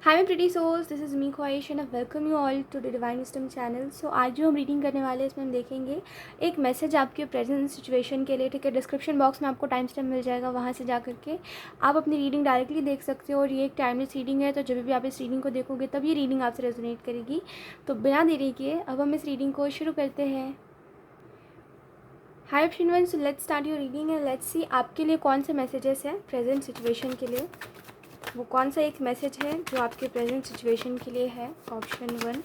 Hi my pretty souls, this is me Khwahish and I welcome you all to the divine wisdom channel. So आज जो हम reading करने वाले हैं इसमें हम देखेंगे एक मैसेज आपके प्रेजेंट सिचुएशन के लिए। ठीक है, डिस्क्रिप्शन बॉक्स में आपको टाइम स्टैम्प मिल जाएगा, वहाँ से जा करके आप अपनी रीडिंग डायरेक्टली देख सकते हो। और ये एक टाइमलेस रीडिंग है, तो जब भी आप इस रीडिंग को देखोगे तब ये रीडिंग आपसे रेजोनेट करेगी। तो बिना देरी किए अब हम इस रीडिंग को शुरू करते हैं। Hi option 1, so let's start your reading and let's see आपके लिए कौन से मैसेजेस हैं प्रेजेंट सिचुएशन के लिए। वो कौन सा एक मैसेज है जो आपके प्रेजेंट सिचुएशन के लिए है। ऑप्शन 1,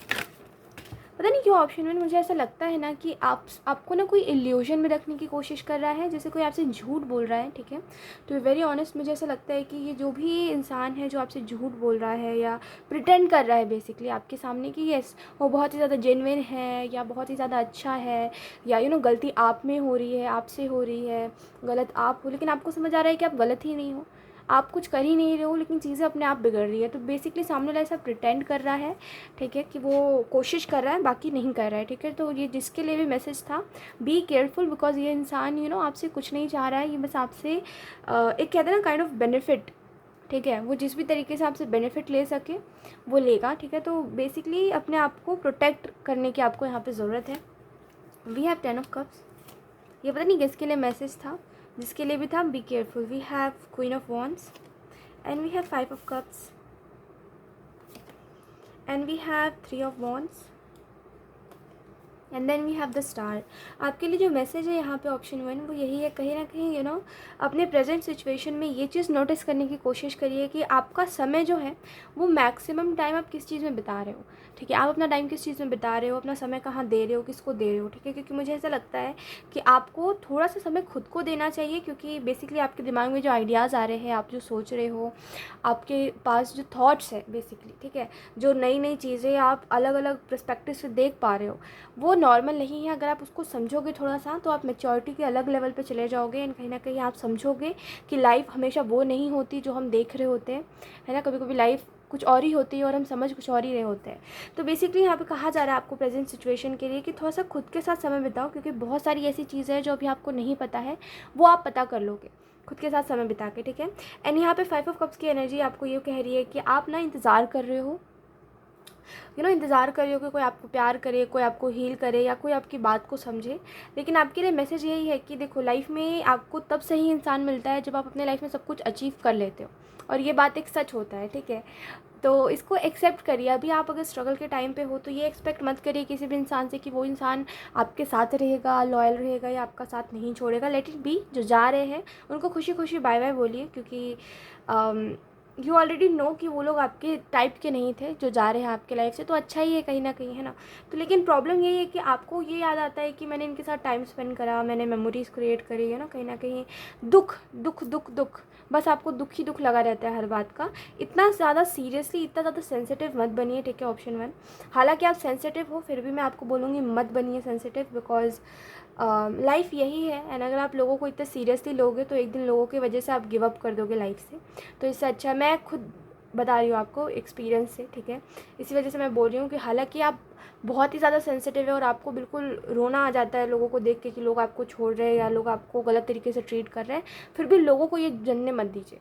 पता नहीं क्यों ऑप्शन 1 मुझे ऐसा लगता है ना कि आपको ना कोई इल्यूजन में रखने की कोशिश कर रहा है, जैसे कोई आपसे झूठ बोल रहा है। ठीक है, तो वेरी ऑनेस्ट मुझे ऐसा लगता है कि ये जो भी इंसान है जो आपसे झूठ बोल रहा है या प्रिटेंड कर रहा है बेसिकली आपके सामने कि येस वो बहुत ही ज़्यादा जेन्युइन है या बहुत ही ज़्यादा अच्छा है, या गलती आप में हो रही है, आपसे हो रही है, गलत आप हो, लेकिन आपको समझ आ रहा है कि आप गलत ही नहीं हो, आप कुछ कर ही नहीं रहे हो, लेकिन चीज़ें अपने आप बिगड़ रही है। तो बेसिकली सामने वाला ऐसा प्रिटेंड कर रहा है, ठीक है, कि वो कोशिश कर रहा है बाकी नहीं कर रहा है। ठीक है, तो ये जिसके लिए भी मैसेज था, बी केयरफुल, बिकॉज ये इंसान आपसे कुछ नहीं चाह रहा है, ये बस आपसे एक कहते हैं ना काइंड ऑफ बेनिफिट। ठीक है, वो जिस भी तरीके से आपसे बेनिफिट ले सके वो लेगा। ठीक है, तो बेसिकली अपने आप को प्रोटेक्ट करने की आपको यहाँ पे ज़रूरत है। We have 10 of cups. ये पता नहीं किसके लिए मैसेज था, जिसके लिए भी था be careful. We have queen of wands and we have 5 of cups and we have 3 of wands and then we have the star. आपके लिए जो मैसेज है यहाँ पे ऑप्शन 1 वो यही है, कहीं ना कहीं अपने प्रेजेंट सिचुएशन में ये चीज़ नोटिस करने की कोशिश करिए कि आपका समय जो है वो मैक्सिमम टाइम आप किस चीज़ में बिता रहे हो। ठीक है, आप अपना टाइम किस चीज़ में बिता रहे हो, अपना समय कहाँ दे रहे हो, किसको दे रहे हो। ठीक है, क्योंकि मुझे ऐसा लगता है कि आपको थोड़ा सा समय खुद को देना चाहिए, क्योंकि बेसिकली आपके दिमाग में जो आइडियाज़ आ रहे हैं, आप जो सोच रहे हो, आपके पास जो थॉट्स है बेसिकली, ठीक है, जो नई नई चीज़ें आप अलग अलग पर्सपेक्टिव से देख पा रहे हो, वो नॉर्मल नहीं है। अगर आप उसको समझोगे थोड़ा सा तो आप मैच्योरिटी के अलग लेवल पे चले जाओगे एंड कहीं ना कहीं आप समझोगे कि लाइफ हमेशा वो नहीं होती जो हम देख रहे होते हैं, है ना। कभी कभी लाइफ कुछ और ही होती है और हम समझ कुछ और ही रहे होते हैं। तो बेसिकली यहाँ पे कहा जा रहा है आपको प्रेजेंट सिचुएशन के लिए कि थोड़ा सा खुद के साथ समय बिताओ, क्योंकि बहुत सारी ऐसी चीज़ें हैं जो अभी आपको नहीं पता है, वो आप पता कर लोगे खुद के साथ समय बिता के। ठीक है, एंड यहाँ पे 5 ऑफ कप्स की एनर्जी आपको ये कह रही है कि आप ना इंतज़ार कर रहे हो, इंतज़ार कर रहे हो कि कोई आपको प्यार करे, कोई आपको हील करे या कोई आपकी बात को समझे। लेकिन आपके लिए मैसेज यही है कि देखो, लाइफ में आपको तब सही इंसान मिलता है जब आप अपने लाइफ में सब कुछ अचीव कर लेते हो, और ये बात एक सच होता है। ठीक है, तो इसको एक्सेप्ट करिए। अभी आप अगर स्ट्रगल के टाइम पे हो तो ये एक्सपेक्ट मत करिए किसी भी इंसान से कि वो इंसान आपके साथ रहेगा, लॉयल रहेगा या आपका साथ नहीं छोड़ेगा। Let it be. जो जा रहे हैं उनको खुशी खुशी बाय बाय बोलिए, क्योंकि यू ऑलरेडी नो कि वो लोग आपके टाइप के नहीं थे जो जा रहे हैं आपके लाइफ से। तो अच्छा ही है कहीं ना कहीं, है ना। तो लेकिन प्रॉब्लम यही है कि आपको ये याद आता है कि मैंने इनके साथ टाइम स्पेंड करा, मैंने मेमोरीज़ क्रिएट करी, है ना कहीं दुख दुख दुख दुख, बस आपको दुख ही दुख लगा रहता है हर बात का। इतना ज़्यादा सीरियसली, इतना ज़्यादा सेंसिटिव मत बनिए। ठीक है, ऑप्शन 1। हालांकि आप सेंसिटिव हो, फिर भी मैं आपको बोलूँगी मत बनिए सेंसिटिव, बिकॉज लाइफ यही है। एंड अगर आप लोगों को इतना सीरियसली लोगे तो एक दिन लोगों की वजह से आप गिव अप कर दोगे लाइफ से। तो इससे अच्छा, मैं खुद बता रही हूँ आपको एक्सपीरियंस से। ठीक है, इसी वजह से मैं बोल रही हूँ कि हालांकि आप बहुत ही ज़्यादा सेंसिटिव है और आपको बिल्कुल रोना आ जाता है लोगों को देख के कि लोग आपको छोड़ रहे हैं या लोग आपको गलत तरीके से ट्रीट कर रहे हैं, फिर भी लोगों को ये जनने मत दीजिए।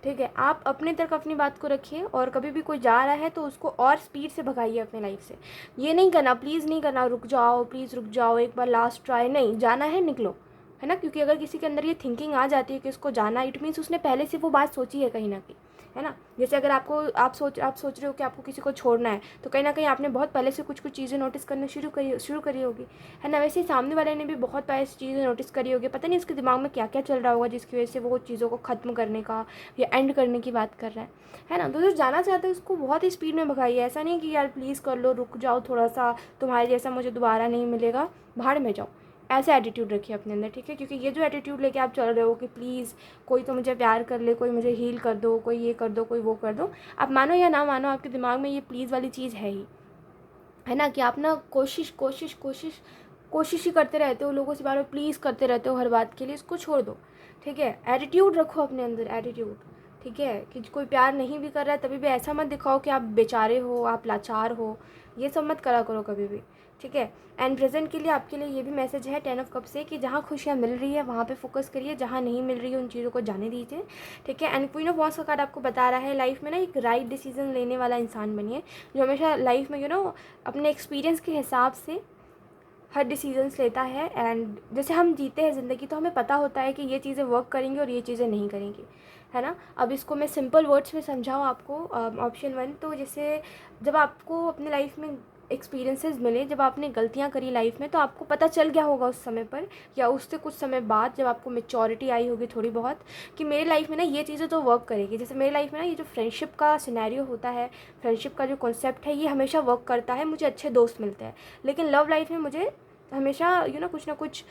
ठीक है, आप अपने तक अपनी बात को रखिए, और कभी भी कोई जा रहा है तो उसको और स्पीड से भगाइए अपने लाइफ से। ये नहीं करना, प्लीज़ नहीं करना, रुक जाओ, प्लीज़ रुक जाओ, एक बार लास्ट ट्राई, नहीं, जाना है निकलो, है ना। क्योंकि अगर किसी के अंदर ये थिंकिंग आ जाती है कि उसको जाना, इट मीन्स उसने पहले से वो बात सोची है कहीं ना कहीं, है ना। जैसे अगर आप सोच रहे हो कि आपको किसी को छोड़ना है, तो कहीं ना कहीं आपने बहुत पहले से कुछ चीज़ें नोटिस करना शुरू करी होगी, है ना। वैसे ही सामने वाले ने भी बहुत पहले से चीज़ें नोटिस करी होगी, पता नहीं उसके दिमाग में क्या क्या चल रहा होगा जिसकी वजह से वो चीज़ों को ख़त्म करने का या एंड करने की बात कर रहा है ना। तो जो जाना चाहते हैं उसको बहुत ही स्पीड में भगाइए। ऐसा नहीं कि यार प्लीज़ कर लो, रुक जाओ थोड़ा सा, तुम्हारे जैसा मुझे दोबारा नहीं मिलेगा, भाड़ में जाओ, ऐसा एटीट्यूड रखिए अपने अंदर। ठीक है, क्योंकि ये जो एटीट्यूड लेके आप चल रहे हो कि प्लीज़ कोई तो मुझे प्यार कर ले, कोई मुझे हील कर दो, कोई ये कर दो, कोई वो कर दो, आप मानो या ना मानो आपके दिमाग में ये प्लीज़ वाली चीज़ है ही, है ना। कि आप ना कोशिश कोशिश कोशिश कोशिश ही करते रहते हो, लोगों से बार-बार प्लीज़ करते रहते हो हर बात के लिए। इसको छोड़ दो। ठीक है, एटीट्यूड रखो अपने अंदर, एटीट्यूड। ठीक है, कि कोई प्यार नहीं भी कर रहा है तभी भी ऐसा मत दिखाओ कि आप बेचारे हो, आप लाचार हो, ये सब मत करा करो कभी भी, ठीक है। एंड प्रेजेंट के लिए आपके लिए ये भी मैसेज है 10 ऑफ कप से कि जहाँ खुशियाँ मिल रही है वहाँ पे फोकस करिए, जहाँ नहीं मिल रही है उन चीज़ों को जाने दीजिए, ठीक है। एंड क्वीन ऑफ वॉन्ड्स का कार्ड आपको बता रहा है लाइफ में ना एक राइट डिसीजन लेने वाला इंसान बनिए, जो हमेशा लाइफ में अपने एक्सपीरियंस के हिसाब से हर डिसीजंस लेता है। एंड जैसे हम जीते हैं ज़िंदगी तो हमें पता होता है कि ये चीज़ें वर्क करेंगी और ये चीज़ें नहीं करेंगी, है ना। अब इसको मैं सिंपल वर्ड्स में समझाऊँ आपको, ऑप्शन 1 तो जैसे जब आपको अपने लाइफ में एक्सपीरियंसेस मिले, जब आपने गलतियाँ करी लाइफ में तो आपको पता चल गया होगा उस समय पर या उससे कुछ समय बाद जब आपको मैच्योरिटी आई होगी थोड़ी बहुत, कि मेरी लाइफ में ना ये चीज़ें तो वर्क करेगी। जैसे मेरी लाइफ में ना ये जो फ्रेंडशिप का सिनेरियो होता है, फ्रेंडशिप का जो कॉन्सेप्ट है, ये हमेशा वर्क करता है, मुझे अच्छे दोस्त मिलते हैं। लेकिन लव लाइफ में मुझे हमेशा कुछ ना कुछ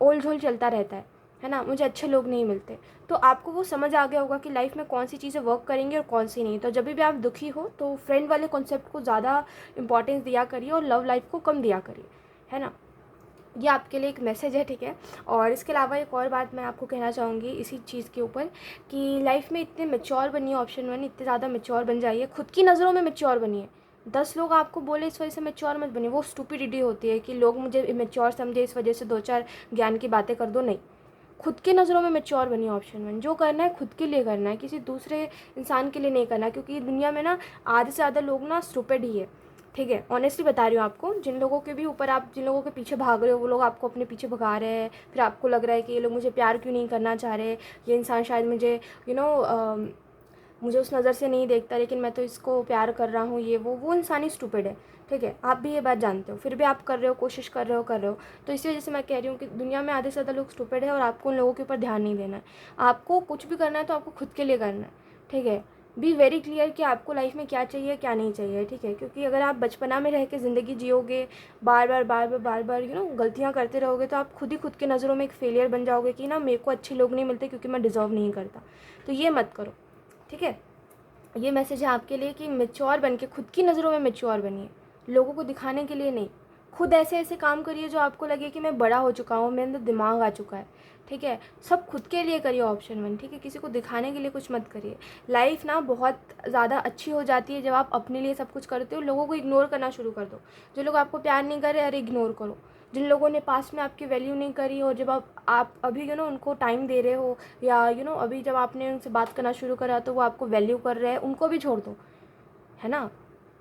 ओल झोल चलता रहता है ना, मुझे अच्छे लोग नहीं मिलते। तो आपको वो समझ आ गया होगा कि लाइफ में कौन सी चीज़ें वर्क करेंगी और कौन सी नहीं। तो जब भी आप दुखी हो तो फ्रेंड वाले कॉन्सेप्ट को ज़्यादा इंपॉर्टेंस दिया करिए और लव लाइफ को कम दिया करिए, है ना। ये आपके लिए एक मैसेज है, ठीक है। और इसके अलावा एक और बात मैं आपको कहना चाहूँगी इसी चीज़ के ऊपर कि लाइफ में इतने मैच्योर बनिए, ऑप्शन 1 इतने ज़्यादा मैच्योर बन जाइए, खुद की नज़रों में मैच्योर बनिए। 10 लोग आपको बोले इस वजह से मैच्योर मत बनिए, वो स्टूपिडिटी होती है कि लोग मुझे मैच्योर समझे इस वजह से 2-4 ज्ञान की बातें कर दो, नहीं। खुद की नज़रों में मैच्योर बनिए, ऑप्शन 1। जो करना है खुद के लिए करना है, किसी दूसरे इंसान के लिए नहीं करना, क्योंकि दुनिया में ना आधे से ज़्यादा लोग ना स्टूपिड ही है, ठीक है। ऑनेस्टली बता रही हूँ आपको, जिन लोगों के भी ऊपर आप जिन लोगों के पीछे भाग रहे हो वो लोग आपको अपने पीछे भगा रहे हैं, फिर आपको लग रहा है कि ये लोग मुझे प्यार क्यों नहीं करना चाह रहे, ये इंसान शायद मुझे मुझे उस नज़र से नहीं देखता लेकिन मैं तो इसको प्यार कर रहा हूँ, ये वो इंसान ही स्टूपिड है, ठीक है। आप भी ये बात जानते हो, फिर भी आप कर रहे हो, कोशिश कर रहे हो। तो इसी वजह से मैं कह रही हूँ कि दुनिया में आधे से ज़्यादा लोग स्टूपिड है और आपको उन लोगों के ऊपर ध्यान नहीं देना है। आपको कुछ भी करना है तो आपको खुद के लिए करना है, ठीक है। बी वेरी क्लियर कि आपको लाइफ में क्या चाहिए क्या नहीं चाहिए, ठीक है। क्योंकि अगर आप बचपना में रह के ज़िंदगी जियोगे, बार बार गलतियाँ करते रहोगे तो आप खुद ही खुद की नज़रों में एक फेलियर बन जाओगे कि ना मेरे को अच्छे लोग नहीं मिलते क्योंकि मैं डिज़र्व नहीं करता। तो ये मत करो, ठीक है। ये मैसेज है आपके लिए कि मैच्योर बन के खुद की नज़रों में मैच्योर बनिए, लोगों को दिखाने के लिए नहीं। खुद ऐसे ऐसे काम करिए जो आपको लगे कि मैं बड़ा हो चुका हूँ, मेरे अंदर दिमाग आ चुका है, ठीक है। सब खुद के लिए करिए, ऑप्शन 1, ठीक है। किसी को दिखाने के लिए कुछ मत करिए। लाइफ ना बहुत ज़्यादा अच्छी हो जाती है जब आप अपने लिए सब कुछ करते हो। लोगों को इग्नोर करना शुरू कर दो। जो लोग आपको प्यार नहीं कर रहे, अरे इग्नोर करो। जिन लोगों ने पास्ट में आपकी वैल्यू नहीं करी और जब आप अभी उनको टाइम दे रहे हो या अभी जब आपने उनसे बात करना शुरू करा तो वो आपको वैल्यू कर रहे हैं, उनको भी छोड़ दो, है ना।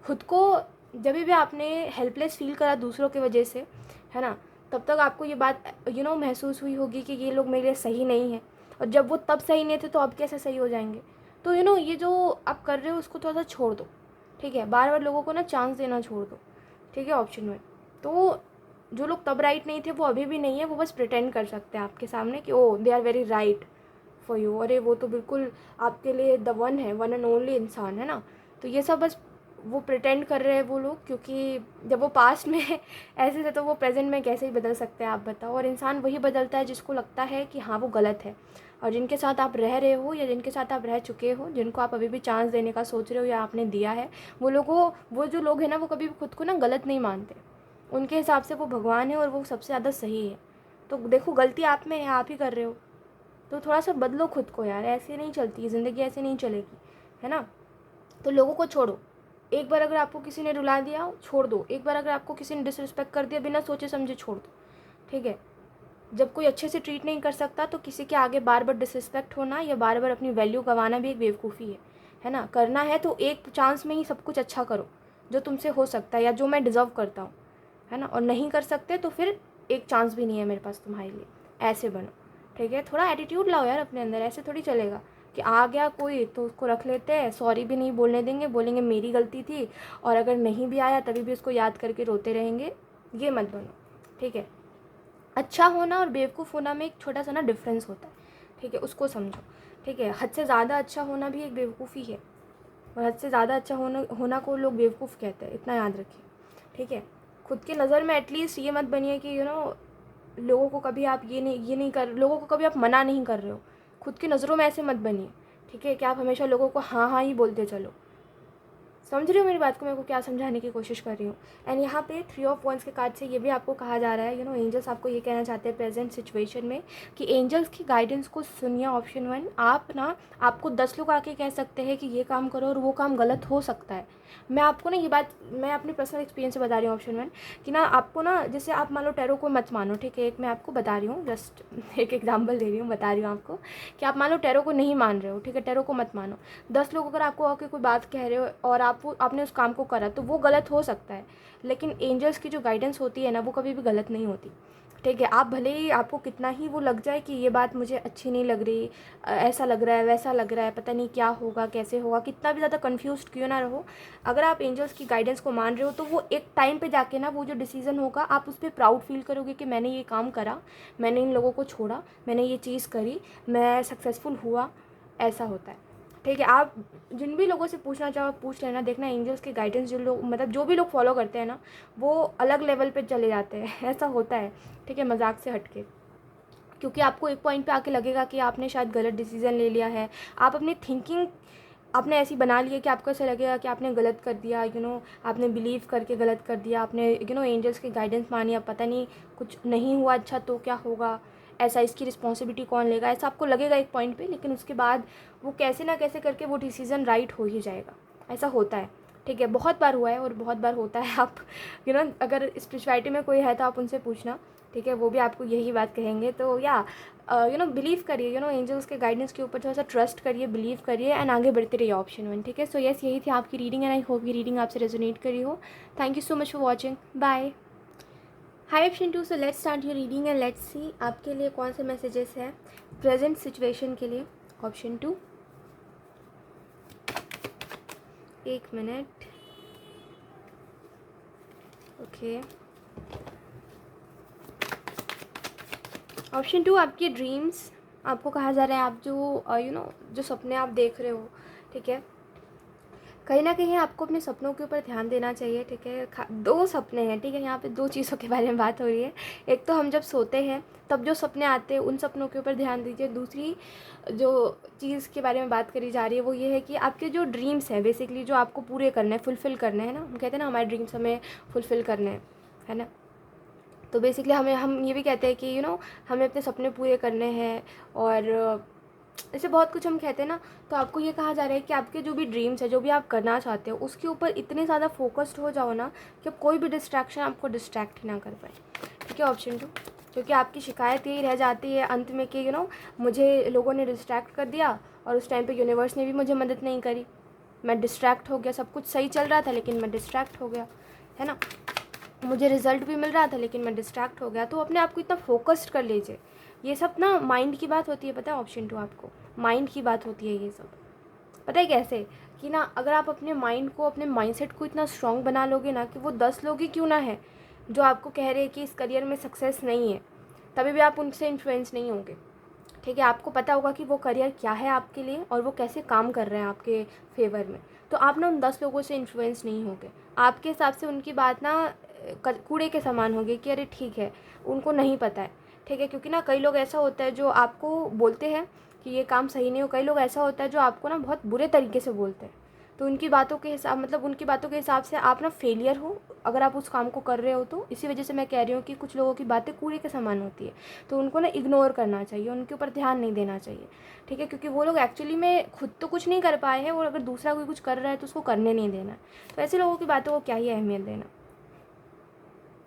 खुद को जब भी आपने हेल्पलेस फील करा दूसरों की वजह से, है ना, तब तक आपको ये बात महसूस हुई होगी कि ये लोग मेरे लिए सही नहीं है। और जब वो तब सही नहीं थे तो अब कैसे सही हो जाएंगे। तो ये जो आप कर रहे हो उसको थोड़ा सा छोड़ दो, ठीक है। बार बार लोगों को ना चांस देना छोड़ दो, ठीक है, ऑप्शन 1। तो जो लोग तब राइट नहीं थे वो अभी भी नहीं है, वो बस प्रिटेंड कर सकते हैं आपके सामने कि oh they are very right for you, अरे वो तो बिल्कुल आपके लिए द वन है, वन एंड ओनली इंसान, है ना। तो ये सब बस वो प्रिटेंड कर रहे हैं वो लोग, क्योंकि जब वो पास्ट में ऐसे थे तो वो प्रेजेंट में कैसे ही बदल सकते हैं आप बताओ। और इंसान वही बदलता है जिसको लगता है कि हाँ वो गलत है। और जिनके साथ आप रह रहे हो या जिनके साथ आप रह चुके हो, जिनको आप अभी भी चांस देने का सोच रहे हो या आपने दिया है, वो जो लोग हैं ना वो कभी भी खुद को ना गलत नहीं मानते। उनके हिसाब से वो भगवान है और वो सबसे ज़्यादा सही है। तो देखो गलती आप में है, आप ही कर रहे हो। तो थोड़ा सा बदलो खुद को यार, ऐसे नहीं चलती ज़िंदगी, ऐसे नहीं चलेगी, है ना। तो लोगों को छोड़ो। एक बार अगर आपको किसी ने रुला दिया छोड़ दो, एक बार अगर आपको किसी ने डिसरिस्पेक्ट कर दिया बिना सोचे समझे छोड़ दो, ठीक है। जब कोई अच्छे से ट्रीट नहीं कर सकता तो किसी के आगे बार बार डिसरिस्पेक्ट होना या बार बार अपनी वैल्यू गंवाना भी एक बेवकूफ़ी है ना। करना है तो एक चांस में ही सब कुछ अच्छा करो जो तुमसे हो सकता है या जो मैं डिज़र्व करता हूँ, है ना। और नहीं कर सकते तो फिर एक चांस भी नहीं है मेरे पास तुम्हारे लिए, ऐसे बनो, ठीक है। थोड़ा एटीट्यूड लाओ यार अपने अंदर, ऐसे थोड़ी चलेगा कि आ गया कोई तो उसको रख लेते हैं, सॉरी भी नहीं बोलने देंगे, बोलेंगे मेरी गलती थी। और अगर नहीं भी आया तभी भी उसको याद करके रोते रहेंगे। ये मत बनो, ठीक है। अच्छा होना और बेवकूफ़ होना में एक छोटा सा ना डिफरेंस होता है, ठीक है, उसको समझो, ठीक है। हद से ज़्यादा अच्छा होना भी एक बेवकूफ़ी है और हद से ज़्यादा अच्छा होना को लोग बेवकूफ़ कहते हैं, इतना याद रखिए, ठीक है। खुद की नज़र में एटलीस्ट ये मत बनिए कि लोगों को कभी आप ये नहीं कर, लोगों को कभी आप मना नहीं कर रहे हो। खुद की नज़रों में ऐसे मत बनिए, ठीक है, कि आप हमेशा लोगों को हाँ हाँ ही बोलते चलो। समझ रही हो मेरी बात को, मेरे को क्या समझाने की कोशिश कर रही हूँ। एंड यहाँ पे 3 ऑफ वंस के कार्ड से ये भी आपको कहा जा रहा है, एंजल्स आपको ये कहना चाहते हैं प्रेजेंट सिचुएशन में कि एंजल्स की गाइडेंस को सुनिए। ऑप्शन 1, आपको 10 लोग आके कह सकते हैं कि ये काम करो और वो काम गलत हो सकता है। मैं आपको ना ये बात मैं अपने पर्सनल एक्सपीरियंस से बता रही हूँ। ऑप्शन 1 कि आपको जैसे आप मान लो टैरो को मत मानो, ठीक है, एक मैं आपको बता रही हूँ, जस्ट एक एग्जाम्पल दे रही हूँ, बता रही हूँ आपको कि आप मान लो टैरो को नहीं मान रहे हो, ठीक है, टैरो को मत मानो। 10 लोग अगर आपको आके कोई बात कह रहे हो और आपने उस काम को करा तो वो गलत हो सकता है, लेकिन एंजल्स की जो गाइडेंस होती है ना वो कभी भी गलत नहीं होती, ठीक है। आप भले ही आपको कितना ही वो लग जाए कि ये बात मुझे अच्छी नहीं लग रही, ऐसा लग रहा है, वैसा लग रहा है, पता नहीं क्या होगा, कैसे होगा, कितना भी ज़्यादा कन्फ्यूज़ क्यों ना रहो, अगर आप एंजल्स की गाइडेंस को मान रहे हो तो वो एक टाइम पे जाके ना वो जो डिसीज़न होगा आप उस पर प्राउड फील करोगे कि मैंने ये काम करा, मैंने इन लोगों को छोड़ा, मैंने ये चीज़ करी, मैं सक्सेसफुल हुआ, ऐसा होता है, ठीक है। आप जिन भी लोगों से पूछना चाहो पूछ लेना, देखना एंजल्स के गाइडेंस जो लोग मतलब जो भी लोग फॉलो करते हैं ना वो अलग लेवल पे चले जाते हैं ऐसा होता है, ठीक है, मजाक से हटके। क्योंकि आपको एक पॉइंट पे आके लगेगा कि आपने शायद गलत डिसीजन ले लिया है, आप अपनी थिंकिंग आपने ऐसी बना ली है कि आपको ऐसा लगेगा कि आपने गलत कर दिया, आपने बिलीव करके गलत कर दिया, आपने एंजल्स की गाइडेंस मानी, अब पता नहीं कुछ नहीं हुआ अच्छा तो क्या होगा, ऐसा इसकी रिस्पॉन्सिबिलिटी कौन लेगा, ऐसा आपको लगेगा एक पॉइंट पे, लेकिन उसके बाद वो कैसे ना कैसे करके वो डिसीज़न राइट हो ही जाएगा, ऐसा होता है, ठीक है। बहुत बार हुआ है और बहुत बार होता है। आप अगर स्पिरिचुअलिटी में कोई है तो आप उनसे पूछना, ठीक है, वो भी आपको यही बात कहेंगे। तो या बिलीव करिए, एंजल्स के गाइडेंस के ऊपर थोड़ा सा ट्रस्ट करिए, बिलीव करिए एंड आगे बढ़ते रहिए। ऑप्शन 1, ठीक है। सो यस, यही थी आपकी रीडिंग एंड आई होप ये रीडिंग आपसे रेजोनेट करी हो। Thank you so much for watching, bye. Hi option 2, so let's start your reading and let's see आपके लिए कौन से मैसेजेस हैं प्रेजेंट सिचुएशन के लिए। ऑप्शन 2, एक मिनट, ओके। ऑप्शन 2, आपके ड्रीम्स, आपको कहा जा रहा है आप जो जो सपने आप देख रहे हो, ठीक है, कहीं ना कहीं आपको अपने सपनों के ऊपर ध्यान देना चाहिए, ठीक है। 2 सपने हैं, ठीक है, यहाँ पे 2 चीज़ों के बारे में बात हो रही है। एक तो हम जब सोते हैं तब जो सपने आते हैं उन सपनों के ऊपर ध्यान दीजिए। दूसरी जो चीज़ के बारे में बात करी जा रही है वो ये है कि आपके जो ड्रीम्स हैं बेसिकली जो आपको पूरे करने हैं, फुलफ़िल करने हैं ना, हम कहते हैं ना हमारे ड्रीम्स हमें फुलफ़िल करने हैं, है ना। तो बेसिकली हम ये भी कहते हैं कि हमें अपने सपने पूरे करने हैं और ऐसे बहुत कुछ हम कहते हैं ना। तो आपको ये कहा जा रहा है कि आपके जो भी ड्रीम्स है, जो भी आप करना चाहते हो उसके ऊपर इतने ज़्यादा फोकस्ड हो जाओ ना कि अब कोई भी डिस्ट्रैक्शन आपको डिस्ट्रैक्ट ही ना कर पाए, ठीक है। ऑप्शन 2, क्योंकि आपकी शिकायत यही रह जाती है अंत में कि मुझे लोगों ने डिस्ट्रैक्ट कर दिया और उस टाइम पे यूनिवर्स ने भी मुझे मदद नहीं करी, मैं डिस्ट्रैक्ट हो गया, सब कुछ सही चल रहा था लेकिन मैं डिस्ट्रैक्ट हो गया, है ना। मुझे रिज़ल्ट भी मिल रहा था लेकिन मैं डिस्ट्रैक्ट हो गया। तो अपने आप को इतना फोकस्ड कर लीजिए। ये सब ना माइंड की बात होती है, पता है। ऑप्शन 2 आपको माइंड की बात होती है ये सब, पता है कैसे कि अगर आप अपने माइंड को, अपने माइंडसेट को इतना स्ट्रॉन्ग बना लोगे ना कि वो 10 लोग ही क्यों ना है जो आपको कह रहे हैं कि इस करियर में सक्सेस नहीं है, तभी भी आप उनसे इन्फ्लुएंस नहीं होंगे, ठीक है। आपको पता होगा कि वो करियर क्या है आपके लिए और वो कैसे काम कर रहे हैं आपके फेवर में। तो आप उन 10 लोगों से इन्फ्लुएंस नहीं होगे। आपके हिसाब से उनकी बात कूड़े के समान होगी कि अरे ठीक है, उनको नहीं पता है, ठीक है। क्योंकि कई लोग ऐसा होता है जो आपको बोलते हैं कि ये काम सही नहीं हो, कई लोग ऐसा होता है जो आपको बहुत बुरे तरीके से बोलते हैं। तो उनकी बातों के हिसाब से आप फेलियर हो अगर आप उस काम को कर रहे हो। तो इसी वजह से मैं कह रही हूँ कि कुछ लोगों की बातें कूड़े के समान होती है, तो उनको इग्नोर करना चाहिए, उनके ऊपर ध्यान नहीं देना चाहिए, ठीक है। क्योंकि वो लोग एक्चुअली में खुद तो कुछ नहीं कर पाए हैं, और अगर दूसरा कोई कुछ कर रहा है तो उसको करने नहीं देना। तो ऐसे लोगों की बातों को क्या ही अहमियत देना।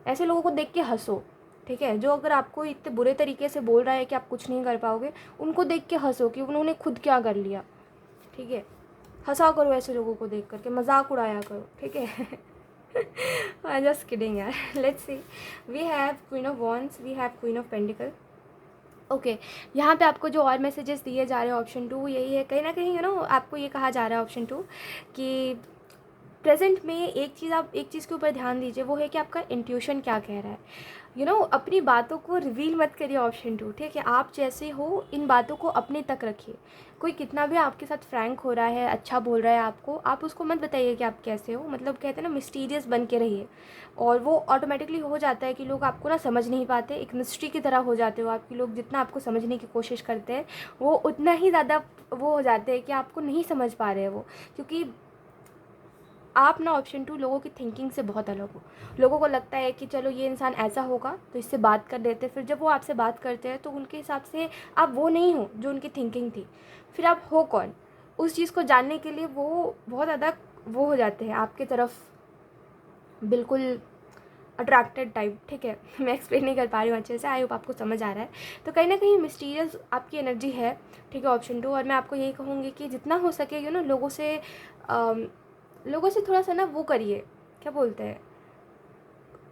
ऐसे लोगों को देख के हंसो, ठीक है। जो अगर आपको इतने बुरे तरीके से बोल रहा है कि आप कुछ नहीं कर पाओगे, उनको देख के हंसो कि उन्होंने खुद क्या कर लिया, ठीक है। हंसा करो ऐसे लोगों को देख करके, मजाक उड़ाया करो, ठीक है। आई जस्ट किडिंग यार। Let's see, we have queen of wands, we have queen of pentacle. Okay, यहाँ पे आपको जो और मैसेजेस दिए जा रहे हैं ऑप्शन 2 यही है, कहीं ना कहीं आपको ये कहा जा रहा है ऑप्शन 2 कि प्रेजेंट में एक चीज़ के ऊपर ध्यान दीजिए, वो है कि आपका इंट्यूशन क्या कह रहा है। अपनी बातों को रिवील मत करिए ऑप्शन 2, ठीक है। आप जैसे हो इन बातों को अपने तक रखिए। कोई कितना भी आपके साथ फ्रैंक हो रहा है, अच्छा बोल रहा है आपको, आप उसको मत बताइए कि आप कैसे हो। मतलब कहते हैं ना, मिस्टीरियस बन के रहिए, और वो ऑटोमेटिकली हो जाता है कि लोग आपको समझ नहीं पाते, एक मिस्ट्री की तरह हो जाते हो आपकी। लोग जितना आपको समझने की कोशिश करते हैं वो उतना ही ज़्यादा वो हो जाते हैं कि आपको नहीं समझ पा रहे हैं वो। क्योंकि आप ना ऑप्शन 2 लोगों की थिंकिंग से बहुत अलग हो। लोगों को लगता है कि चलो ये इंसान ऐसा होगा तो इससे बात कर लेते हैं, फिर जब वो आपसे बात करते हैं तो उनके हिसाब से आप वो नहीं हो जो उनकी थिंकिंग थी। फिर आप हो कौन? उस चीज़ को जानने के लिए वो बहुत ज़्यादा वो हो जाते हैं आपके तरफ, बिल्कुल अट्रैक्टेड टाइप, ठीक है। मैं एक्सप्लेन नहीं कर पा रही हूँ अच्छे से, आई होप आपको समझ आ रहा है। तो कहीं ना कहीं मिस्टीरियस आपकी एनर्जी है, ठीक है, ऑप्शन 2। और मैं आपको यही कहूँगी कि जितना हो सके लोगों से थोड़ा सा ना वो करिए, क्या बोलते हैं,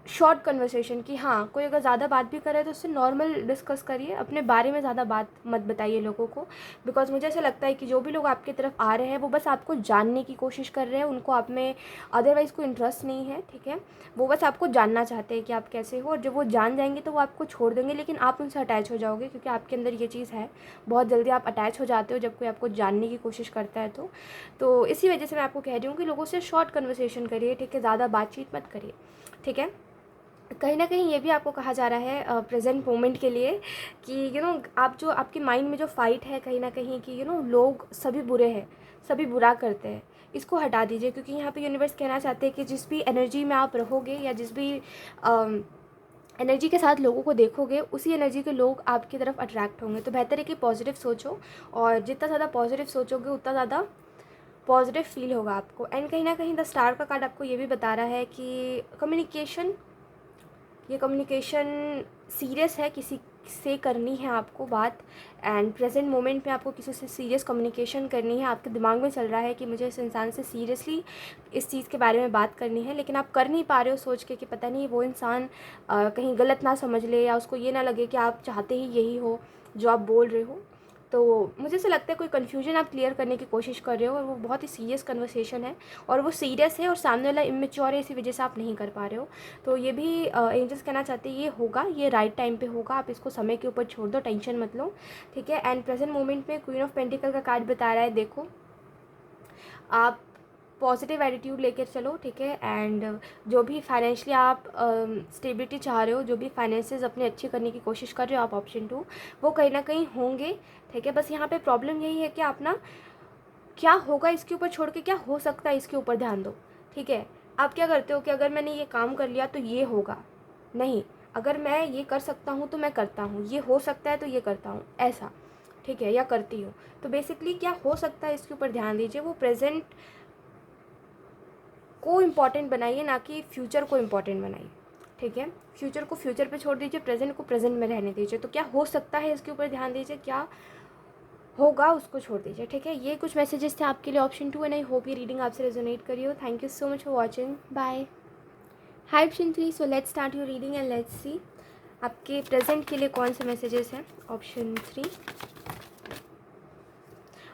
शॉर्ट कन्वर्सेशन। कि हाँ, कोई अगर ज़्यादा बात भी करे तो उससे नॉर्मल डिस्कस करिए, अपने बारे में ज़्यादा बात मत बताइए लोगों को। बिकॉज मुझे ऐसा लगता है कि जो भी लोग आपकी तरफ आ रहे हैं वो बस आपको जानने की कोशिश कर रहे हैं, उनको आप में अदरवाइज़ कोई इंटरेस्ट नहीं है, ठीक है। वो बस आपको जानना चाहते हैं कि आप कैसे हो, और जब वो जान जाएंगे तो वो आपको छोड़ देंगे, लेकिन आप उनसे अटैच हो जाओगे, क्योंकि आपके अंदर ये चीज़ है, बहुत जल्दी आप अटैच हो जाते हो जब कोई आपको जानने की कोशिश करता है। तो इसी वजह से मैं आपको कह रही हूँ कि लोगों से शॉर्ट कन्वर्सेशन करिए, ठीक है, ज़्यादा बातचीत मत करिए, ठीक है। कहीं न कहीं ये भी आपको कहा जा रहा है प्रेज़ेंट मोमेंट के लिए कि आप जो आपके माइंड में जो फ़ाइट है कहीं न कहीं कि लोग सभी बुरे हैं, सभी बुरा करते हैं, इसको हटा दीजिए। क्योंकि यहाँ पे यूनिवर्स कहना चाहते हैं कि जिस भी एनर्जी में आप रहोगे या जिस भी एनर्जी के साथ लोगों को देखोगे, उसी एनर्जी के लोग आपकी तरफ अट्रैक्ट होंगे। तो बेहतर है कि पॉजिटिव सोचो, और जितना ज़्यादा पॉजिटिव सोचोगे उतना ज़्यादा पॉजिटिव फ़ील होगा आपको। एंड कहीं न कहीं द स्टार का कार्ड आपको ये भी बता रहा है कि ये कम्युनिकेशन सीरियस है, किसी से करनी है आपको बात। एंड प्रेजेंट मोमेंट में आपको किसी से सीरियस कम्युनिकेशन करनी है। आपके दिमाग में चल रहा है कि मुझे इस इंसान से सीरियसली इस चीज़ के बारे में बात करनी है, लेकिन आप कर नहीं पा रहे हो, सोच के कि पता नहीं वो इंसान कहीं गलत ना समझ ले, या उसको ये ना लगे कि आप चाहते ही यही हो जो आप बोल रहे हो। तो मुझे ऐसा लगता है कोई कन्फ्यूजन आप क्लियर करने की कोशिश कर रहे हो, और वो बहुत ही सीरियस कन्वर्सेशन है, और वो सीरियस है, और सामने वाला इमेच्योर है, इसी वजह से आप नहीं कर पा रहे हो। तो ये भी एंजल्स कहना चाहते हैं ये होगा, ये राइट टाइम पे होगा, आप इसको समय के ऊपर छोड़ दो, टेंशन मत लो, ठीक है। एंड प्रेजेंट मोमेंट में क्वीन ऑफ पेंटिकल का कार्ड बता रहा है, देखो आप पॉजिटिव एटीट्यूड लेकर चलो, ठीक है। एंड जो भी फाइनेंशियली आप स्टेबिलिटी चाह रहे हो, जो भी फाइनेंसेस अपने अच्छे करने की कोशिश कर रहे हो आप, ऑप्शन 2, वो कहीं ना कहीं होंगे, ठीक है। बस यहाँ पे प्रॉब्लम यही है कि आप ना क्या होगा इसके ऊपर छोड़ के क्या हो सकता है इसके ऊपर ध्यान दो, ठीक है। आप क्या करते हो कि अगर मैंने ये काम कर लिया तो ये होगा, नहीं, अगर मैं ये कर सकता हूँ तो मैं करता हूँ, ये हो सकता है तो ये करता हूँ, ऐसा, ठीक है, या करती हूँ। तो बेसिकली क्या हो सकता है इसके ऊपर ध्यान दीजिए, वो प्रेजेंट को इम्पॉर्टेंट बनाइए, ना कि फ्यूचर को इम्पॉर्टेंट बनाइए, ठीक है। फ्यूचर को फ्यूचर पे छोड़ दीजिए, प्रेजेंट को प्रेजेंट में रहने दीजिए। तो क्या हो सकता है इसके ऊपर ध्यान दीजिए, क्या होगा उसको छोड़ दीजिए, ठीक है। ये कुछ मैसेजेस थे आपके लिए, ऑप्शन 2, एंड आई होप ये रीडिंग आपसे रेजोनेट करी हो। Thank you so much for watching, bye. Hi option 3, so let's start your reading and let's see आपके प्रेजेंट के लिए कौन से मैसेजेस हैं। ऑप्शन 3,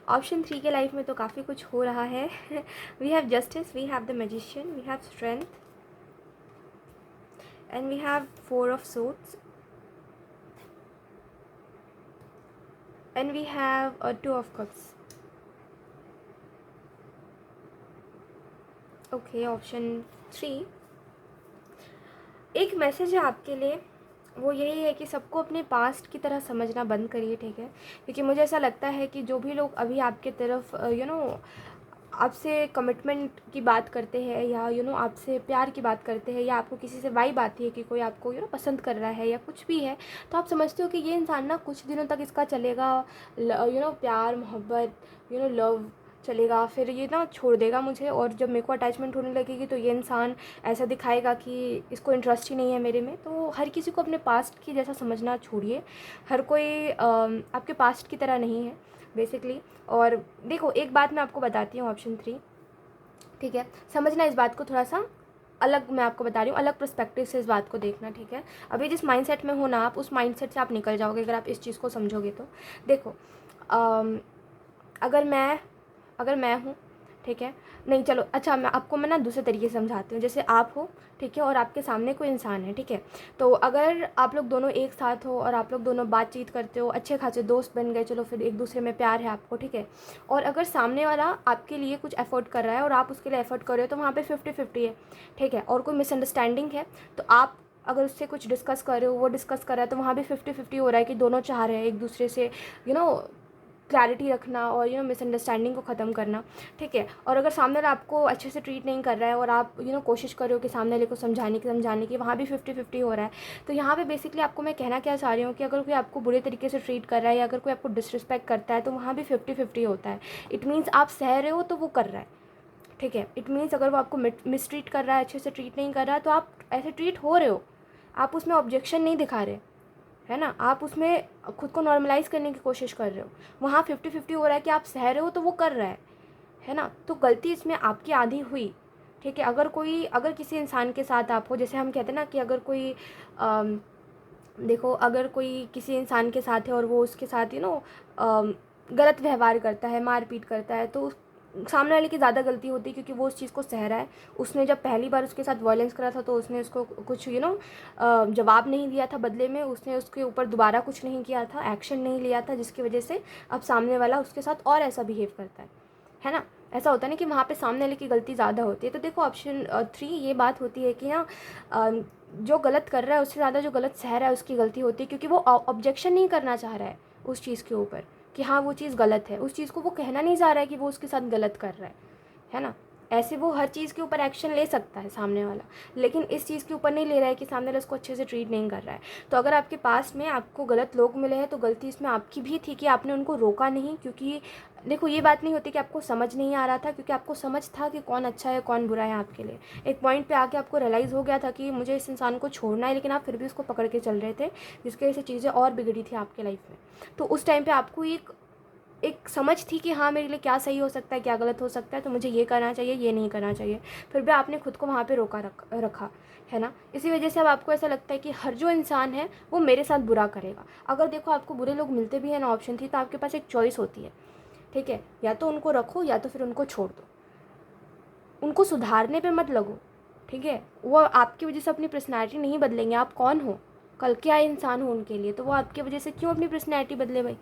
ऑप्शन 3 के लाइफ में तो काफ़ी कुछ हो रहा है। We have justice, we have the magician, we have strength, and we have 4 of swords, and we have a 2 of cups. Okay, option 3, एक मैसेज है आपके लिए, वो यही है कि सबको अपने पास्ट की तरह समझना बंद करिए, ठीक है। क्योंकि मुझे ऐसा लगता है कि जो भी लोग अभी आपके तरफ आपसे कमिटमेंट की बात करते हैं, या आपसे प्यार की बात करते हैं, या आपको किसी से वाइब आती है कि कोई आपको पसंद कर रहा है या कुछ भी है, तो आप समझते हो कि ये इंसान ना कुछ दिनों तक इसका चलेगा, प्यार मोहब्बत लव चलेगा, फिर ये ना छोड़ देगा मुझे, और जब मेरे को अटैचमेंट होने लगेगी तो ये इंसान ऐसा दिखाएगा कि इसको इंटरेस्ट ही नहीं है मेरे में। तो हर किसी को अपने पास्ट की जैसा समझना छोड़िए, हर कोई आपके पास्ट की तरह नहीं है बेसिकली। और देखो एक बात मैं आपको बताती हूँ, ऑप्शन 3, ठीक है, समझना इस बात को थोड़ा सा अलग, मैं आपको बता रही हूँ, अलग पर्सपेक्टिव से इस बात को देखना, ठीक है। अभी जिस माइंडसेट में हो ना आप, उस माइंडसेट से आप निकल जाओगे अगर आप इस चीज़ को समझोगे तो। देखो अगर मैं हूँ, ठीक है, नहीं चलो अच्छा, मैं ना दूसरे तरीके से समझाती हूँ। जैसे आप हो, ठीक है, और आपके सामने कोई इंसान है, ठीक है। तो अगर आप लोग दोनों एक साथ हो और आप लोग दोनों बातचीत करते हो, अच्छे खासे दोस्त बन गए, चलो फिर एक दूसरे में प्यार है आपको, ठीक है। और अगर सामने वाला आपके लिए कुछ एफर्ट कर रहा है और आप उसके लिए एफर्ट कर रहे हो, तो वहाँ पे 50-50 है, ठीक है। और कोई मिसअंडरस्टैंडिंग है, तो आप अगर उससे कुछ डिस्कस कर रहे हो, वो डिस्कस कर रहा है, तो वहाँ भी 50-50 हो रहा है कि दोनों चाह रहे हैं एक दूसरे से क्लैरिटी रखना और मिसअंडरस्टैंडिंग को ख़त्म करना, ठीक है। और अगर सामने वाला आपको अच्छे से ट्रीट नहीं कर रहा है और आप कोशिश कर रहे हो कि सामने वाले को समझाने की, वहाँ भी 50-50 हो रहा है। तो यहाँ पे बेसिकली आपको मैं कहना क्या चाह रही हूँ कि अगर कोई आपको बुरे तरीके से ट्रीट कर रहा है या अगर कोई आपको डिसरिस्पेक्ट करता है तो वहाँ भी 50-50 होता है। इट मीन्स आप सह रहे हो तो वो कर रहा है, ठीक है। इट मीन्स अगर वो आपको मिसट्रीट कर रहा है, अच्छे से ट्रीट नहीं कर रहा है, तो आप ऐसे ट्रीट हो रहे हो, आप उसमें ऑब्जेक्शन नहीं दिखा रहे, है ना, आप उसमें खुद को नॉर्मलाइज़ करने की कोशिश कर रहे हो। वहाँ 50-50 हो रहा है कि आप सह रहे हो तो वो कर रहा है ना। तो गलती इसमें आपकी आधी हुई, ठीक है। अगर किसी इंसान के साथ आप हो, जैसे हम कहते हैं ना कि अगर कोई देखो, अगर कोई किसी इंसान के साथ है और वो उसके साथ गलत व्यवहार करता है, मारपीट करता है, तो सामने वाले की ज़्यादा गलती होती है क्योंकि वो उस चीज़ को सह रहा है। उसने जब पहली बार उसके साथ वायलेंस करा था तो उसने उसको कुछ जवाब नहीं दिया था बदले में, उसने उसके ऊपर दोबारा कुछ नहीं किया था, एक्शन नहीं लिया था, जिसकी वजह से अब सामने वाला उसके साथ और ऐसा बिहेव करता है ना। ऐसा होता है ना कि वहाँ पे सामने वाले की गलती ज़्यादा होती है। तो देखो ऑप्शन 3 ये बात होती है कि ना जो गलत कर रहा है उससे ज़्यादा जो गलत सह रहा है उसकी गलती होती है, क्योंकि वो ऑब्जेक्शन नहीं करना चाह रहा है उस चीज़ के ऊपर कि हाँ वो चीज़ गलत है। उस चीज़ को वो कहना नहीं चाह रहा है कि वो उसके साथ गलत कर रहा है ना। ऐसे वो हर चीज़ के ऊपर एक्शन ले सकता है सामने वाला, लेकिन इस चीज़ के ऊपर नहीं ले रहा है कि सामने वाला उसको अच्छे से ट्रीट नहीं कर रहा है। तो अगर आपके पास में आपको गलत लोग मिले हैं तो गलती इसमें आपकी भी थी कि आपने उनको रोका नहीं, क्योंकि देखो ये बात नहीं होती कि आपको समझ नहीं आ रहा था, क्योंकि आपको समझ था कि कौन अच्छा है कौन बुरा है आपके लिए। एक पॉइंट पे आके आपको रियलाइज़ हो गया था कि मुझे इस इंसान को छोड़ना है, लेकिन आप फिर भी उसको पकड़ के चल रहे थे, जिसकी वजह से चीज़ें और बिगड़ी थी आपके लाइफ में। तो उस टाइम पे आपको एक समझ थी कि हाँ मेरे लिए क्या सही हो सकता है, क्या गलत हो सकता है, तो मुझे ये करना चाहिए, ये नहीं करना चाहिए। फिर भी आपने खुद को वहाँ पे रखा, है ना। इसी वजह से अब आपको ऐसा लगता है कि हर जो इंसान है वो मेरे साथ बुरा करेगा। अगर देखो आपको बुरे लोग मिलते भी हैं ना, ऑप्शन थी, तो आपके पास एक चॉइस होती है, ठीक है। या तो उनको रखो या तो फिर उनको छोड़ दो। उनको सुधारने पे मत लगो, ठीक है। वो आपकी वजह से अपनी पर्सनैलिटी नहीं बदलेंगे। आप कौन हो, कल के आए इंसान हो उनके लिए, तो वो आपकी वजह से क्यों अपनी पर्सनैलिटी बदले भाई,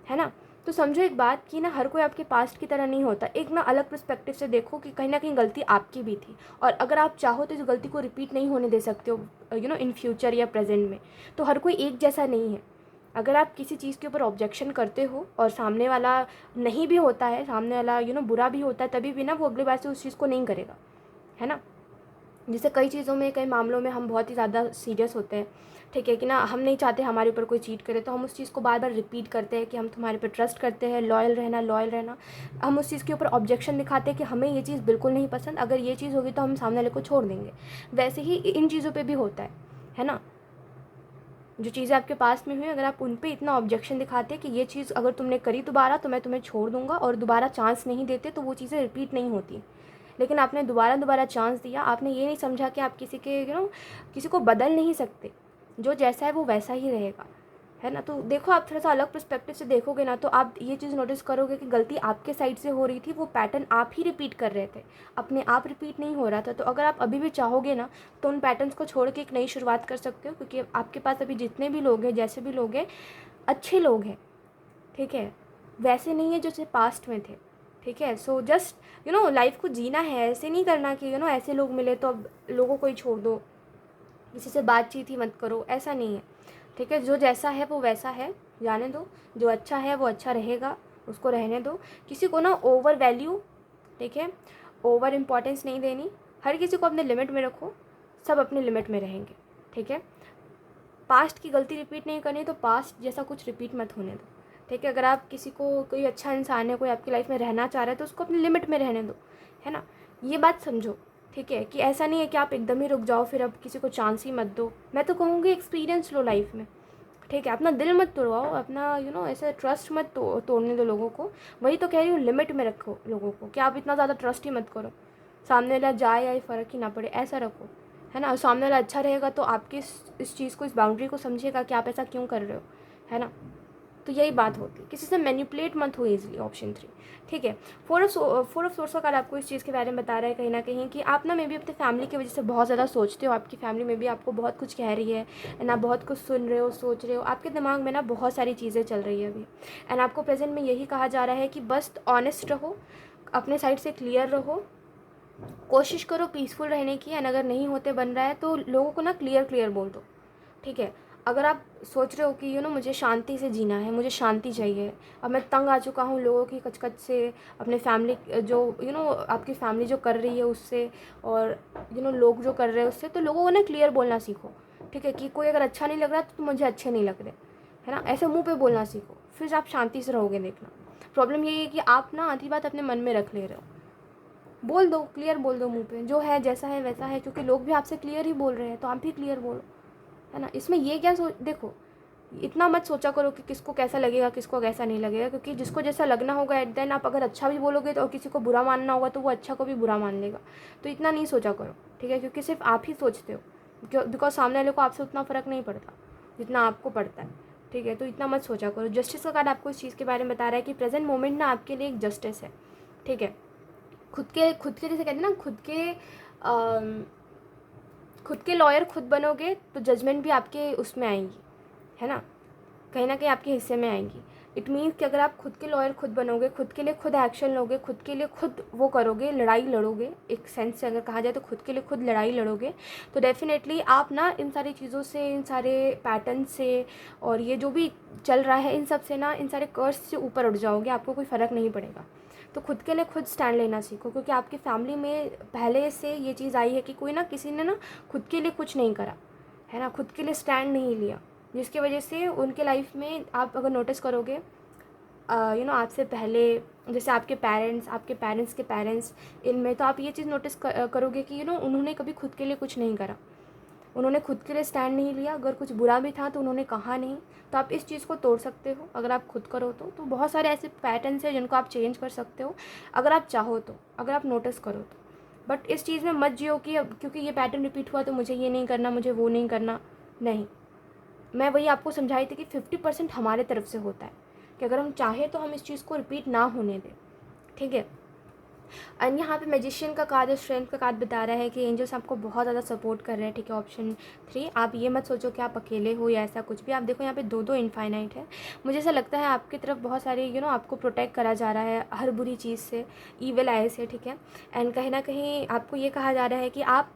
है ना। तो समझो एक बात कि ना हर कोई आपके पास्ट की तरह नहीं होता। एक ना अलग पर्सपेक्टिव से देखो कि कहीं ना कहीं गलती आपकी भी थी, और अगर आप चाहो तो इस गलती को रिपीट नहीं होने दे सकते हो इन फ्यूचर या प्रेजेंट में। तो हर कोई एक जैसा नहीं है। अगर आप किसी चीज़ के ऊपर ऑब्जेक्शन करते हो और सामने वाला नहीं भी होता है, सामने वाला बुरा भी होता है, तभी भी ना वो अगली बार से उस चीज़ को नहीं करेगा, है ना। जैसे कई चीज़ों में, कई मामलों में हम बहुत ही ज़्यादा सीरियस होते हैं, ठीक है, कि ना हम नहीं चाहते हमारे ऊपर कोई चीट करे, तो हम उस चीज़ को बार बार रिपीट करते हैं कि हम तुम्हारे पे ट्रस्ट करते हैं, लॉयल रहना। हम उस चीज़ के ऊपर ऑब्जेक्शन दिखाते हैं कि हमें ये चीज़ बिल्कुल नहीं पसंद, अगर ये चीज़ होगी तो हम सामने वाले को छोड़ देंगे। वैसे ही इन चीज़ों पर भी होता है ना। जो चीज़ें आपके पास में हुई, अगर आप उन पे इतना ऑब्जेक्शन दिखाते कि ये चीज़ अगर तुमने करी दोबारा तो मैं तुम्हें छोड़ दूंगा, और दोबारा चांस नहीं देते, तो वो चीज़ें रिपीट नहीं होती। लेकिन आपने दोबारा चांस दिया, आपने ये नहीं समझा कि आप किसी के किसी को बदल नहीं सकते, जो जैसा है वो वैसा ही रहेगा, है ना। तो देखो आप थोड़ा सा अलग पर्सपेक्टिव से देखोगे ना, तो आप ये चीज़ नोटिस करोगे कि गलती आपके साइड से हो रही थी, वो पैटर्न आप ही रिपीट कर रहे थे, अपने आप रिपीट नहीं हो रहा था। तो अगर आप अभी भी चाहोगे ना तो उन पैटर्न्स को छोड़ के एक नई शुरुआत कर सकते हो, क्योंकि आपके पास अभी जितने भी लोग हैं, जैसे भी लोग हैं, अच्छे लोग हैं, ठीक है, वैसे नहीं है जैसे पास्ट में थे, ठीक है। सो जस्ट लाइफ को जीना है, ऐसे नहीं करना कि ऐसे लोग मिले तो अब लोगों को ही छोड़ दो, किसी से बातचीत ही मत करो, ऐसा नहीं है, ठीक है। जो जैसा है वो वैसा है, जाने दो। जो अच्छा है वो अच्छा रहेगा, उसको रहने दो। किसी को ना ओवर वैल्यू, ठीक है, ओवर इम्पोर्टेंस नहीं देनी। हर किसी को अपने लिमिट में रखो, सब अपने लिमिट में रहेंगे, ठीक है। पास्ट की गलती रिपीट नहीं करनी, तो पास्ट जैसा कुछ रिपीट मत होने दो, ठीक है। अगर आप किसी को, कोई अच्छा इंसान है, कोई आपकी लाइफ में रहना चाह रहा है, तो उसको अपनी लिमिट में रहने दो, है ना। ये बात समझो, ठीक है, कि ऐसा नहीं है कि आप एकदम ही रुक जाओ, फिर अब किसी को चांस ही मत दो। मैं तो कहूँगी एक्सपीरियंस लो लाइफ में, ठीक है। अपना दिल मत तोड़वाओ, अपना ऐसे ट्रस्ट मत तोड़ने दो लोगों को। वही तो कह रही हूँ, लिमिट में रखो लोगों को, कि आप इतना ज़्यादा ट्रस्ट ही मत करो, सामने वाला जाए या फ़र्क ही ना पड़े, ऐसा रखो, है ना। और सामने वाला अच्छा रहेगा तो आपकी इस चीज़ को, इस बाउंड्री को समझेगा कि आप ऐसा क्यों कर रहे हो, है ना। तो यही बात होती है, किसी से मैनिपुलेट मत हो इजीली, ऑप्शन 3, ठीक है। फोर ऑफ सोर्स का कार्ड आपको इस चीज़ के बारे में बता रहा है कहीं ना कहीं कि आप ना मे भी अपने फैमिली की वजह से बहुत ज़्यादा सोचते हो, आपकी फैमिली में भी आपको बहुत कुछ कह रही है, एंड आप बहुत कुछ सुन रहे हो, सोच रहे हो, आपके दिमाग में ना बहुत सारी चीज़ें चल रही है अभी। एंड आपको प्रेजेंट में यही कहा जा रहा है कि बस ऑनेस्ट रहो, अपने साइड से क्लियर रहो, कोशिश करो पीसफुल रहने की। एंड अगर नहीं होते बन रहा है तो लोगों को ना क्लियर बोल दो, ठीक है। अगर आप सोच रहे हो कि मुझे शांति से जीना है, मुझे शांति चाहिए, अब मैं तंग आ चुका हूँ लोगों की कचकच से, अपने फैमिली जो आपकी फैमिली जो कर रही है उससे, और लोग जो कर रहे हैं उससे, तो लोगों को ना क्लियर बोलना सीखो, ठीक है, कि कोई अगर अच्छा नहीं लग रहा तो मुझे अच्छे नहीं लग रहे, है ना, ऐसे मुँह पे बोलना सीखो, फिर आप शांति से रहोगे। देखना प्रॉब्लम यही है कि आप ना आधी बात अपने मन में रख ले रहे हो। बोल दो, क्लियर बोल दो मुँह पे, जो है जैसा है वैसा है, क्योंकि लोग भी आपसे क्लियर ही बोल रहे हैं, तो आप भी क्लियर बोलो, है ना। इसमें ये क्या देखो, इतना मत सोचा करो कि किसको कैसा लगेगा, किसको कैसा नहीं लगेगा, क्योंकि जिसको जैसा लगना होगा एट देन, आप अगर अच्छा भी बोलोगे तो, और किसी को बुरा मानना होगा तो वो अच्छा को भी बुरा मान लेगा। तो इतना नहीं सोचा करो, ठीक है, क्योंकि सिर्फ आप ही सोचते हो, बिकॉज सामने वाले को आपसे उतना फ़र्क नहीं पड़ता जितना आपको पड़ता है, ठीक है। तो इतना मत सोचा करो। जस्टिस का कार्ड आपको इस चीज़ के बारे में बता रहा है कि प्रेजेंट मोमेंट ना आपके लिए एक जस्टिस है, ठीक है। खुद के जैसे कहते हैं ना, खुद के लॉयर खुद बनोगे तो जजमेंट भी आपके उसमें आएंगी, है ना, कहीं ना कहीं आपके हिस्से में आएंगी। इट मीन्स कि अगर आप खुद के लॉयर खुद बनोगे, खुद के लिए खुद एक्शन लोगे, खुद के लिए खुद वो करोगे, लड़ाई लड़ोगे, एक सेंस से अगर कहा जाए तो खुद के लिए खुद लड़ाई लड़ोगे, तो डेफिनेटली आप ना इन सारी चीज़ों से, इन सारे पैटर्न से, और ये जो भी चल रहा है इन सब से ना, इन सारे कर्स से ऊपर उठ जाओगे, आपको कोई फ़र्क नहीं पड़ेगा। तो खुद के लिए खुद स्टैंड लेना सीखो, क्योंकि आपकी फैमिली में पहले से ये चीज़ आई है कि कोई ना किसी ने ना खुद के लिए कुछ नहीं करा, है ना, खुद के लिए स्टैंड नहीं लिया, जिसकी वजह से उनके लाइफ में आप अगर नोटिस करोगे, आपसे पहले, जैसे आपके पेरेंट्स के पेरेंट्स, इनमें तो आप ये चीज़ नोटिस करोगे कि उन्होंने कभी खुद के लिए कुछ नहीं करा, उन्होंने खुद के लिए स्टैंड नहीं लिया, अगर कुछ बुरा भी था तो उन्होंने कहा नहीं। तो आप इस चीज़ को तोड़ सकते हो अगर आप खुद करो तो बहुत सारे ऐसे पैटर्न्स हैं जिनको आप चेंज कर सकते हो अगर आप चाहो तो, अगर आप नोटिस करो तो। बट इस चीज़ में मत जियो कि अब क्योंकि ये पैटर्न रिपीट हुआ तो मुझे ये नहीं करना, मुझे वो नहीं करना। नहीं, मैं वही आपको समझाई थी कि 50% हमारे तरफ से होता है, कि अगर हम चाहें तो हम इस चीज़ को रिपीट ना होने दें, ठीक है। एंड यहाँ पे मैजिशियन का कार्ड, स्ट्रेंथ का कार्ड बता रहा है कि एंजल्स आपको बहुत ज़्यादा सपोर्ट कर रहे हैं, ठीक है। ऑप्शन 3, आप ये मत सोचो कि आप अकेले हो या ऐसा कुछ भी। आप देखो यहाँ पे दो इनफाइनाइट है, मुझे ऐसा लगता है आपकी तरफ बहुत सारे आपको प्रोटेक्ट करा जा रहा है हर बुरी चीज़ से, ईविल आई से, ठीक है। एंड कहीं ना कहीं आपको ये कहा जा रहा है कि आप